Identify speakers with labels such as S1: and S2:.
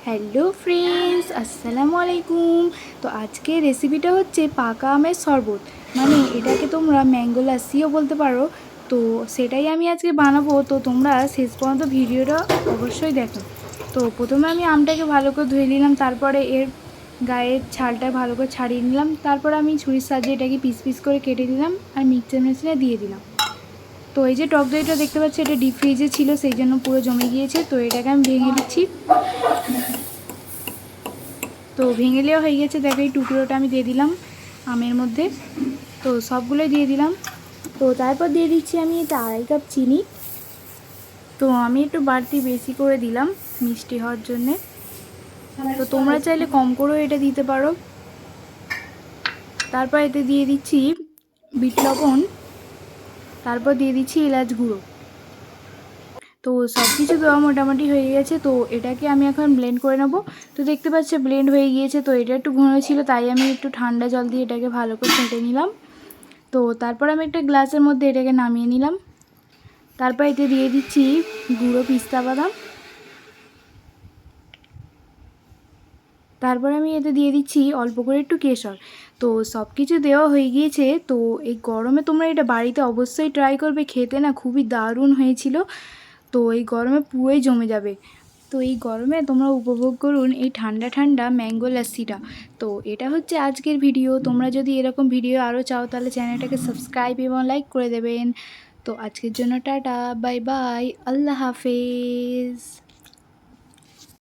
S1: Hello friends, আসসালামু আলাইকুম। তো আজকে রেসিপিটা হচ্ছে পাকা আমের শরবত, মানে এটাকে তোমরা ম্যাঙ্গো লাসিও বলতে পারো। তো সেটাই আমি আজকে বানাবো। তো তোমরা শেষ পর্যন্ত ভিডিওটা অবশ্যই দেখো। তো প্রথমে আমি আমটাকে ভালো করে ধুয়ে নিলাম, তারপরে এর গায়ের ছালটা ভালো করে ছাড়িয়ে নিলাম, তারপরে আমি ছুরির সাহায্যে এটাকে পিস পিস করে কেটে দিলাম আর মিক্সচার মেশিনে দিয়ে দিলাম। তো এই যে টক দইটা দেখতে পাচ্ছি, এটা ডিপ ফ্রিজে ছিল, সেই জন্য পুরো জমে গিয়েছে। তো এটাকে আমি ভেঙে দিচ্ছি। তো ভেঙে নেওয়া হয়ে গেছে, দেখো এই টুকরোটা আমি দিয়ে দিলাম আমের মধ্যে। তো সবগুলোই দিয়ে দিলাম। তো তারপর দিয়ে দিচ্ছি আমি এটা 2.5 কাপ চিনি। তো আমি একটু বাড়তি বেশি করে দিলাম মিষ্টি হওয়ার জন্যে। তো তোমরা চাইলে কম করেও এটা দিতে পারো। তারপর এতে দিয়ে দিচ্ছি বিট লবণ, তারপর দিয়ে দিচ্ছি এলাচ গুঁড়ো। তো সব কিছু দেওয়া মোটামুটি হয়ে গেছে। তো এটাকে আমি এখন ব্লেন্ড করে নেব। তো দেখতে পাচ্ছি ব্লেন্ড হয়ে গিয়েছে। তো এটা একটু ঘন ছিল, তাই আমি একটু ঠান্ডা জল দিয়ে এটাকে ভালো করে ফেটে নিলাম। তো তারপর আমি একটা গ্লাসের মধ্যে এটাকে নামিয়ে নিলাম। তারপর এতে দিয়ে দিচ্ছি গুঁড়ো পিস্তা বাদাম। তারপর আমি এতে দিয়ে দিচ্ছি অল্প করে একটু কেশর। তো সব কিছু দেওয়া হয়ে গিয়েছে। তো এই গরমে তোমরা এটা বাড়িতে অবশ্যই ট্রাই করবে, খেতে না খুবই দারুণ হয়েছিল। তো এই গরমে পুরোই জমে যাবে। তো এই গরমে তোমরা উপভোগ করুন এই ঠান্ডা ঠান্ডা ম্যাঙ্গো লাস্সিটা। তো এটা হচ্ছে আজকের ভিডিও। তোমরা যদি এরকম ভিডিও আরও চাও তাহলে চ্যানেলটাকে সাবস্ক্রাইব এবং লাইক করে দেবেন। তো আজকের জন্য টাটা, বাই বাই, আল্লাহ হাফেজ।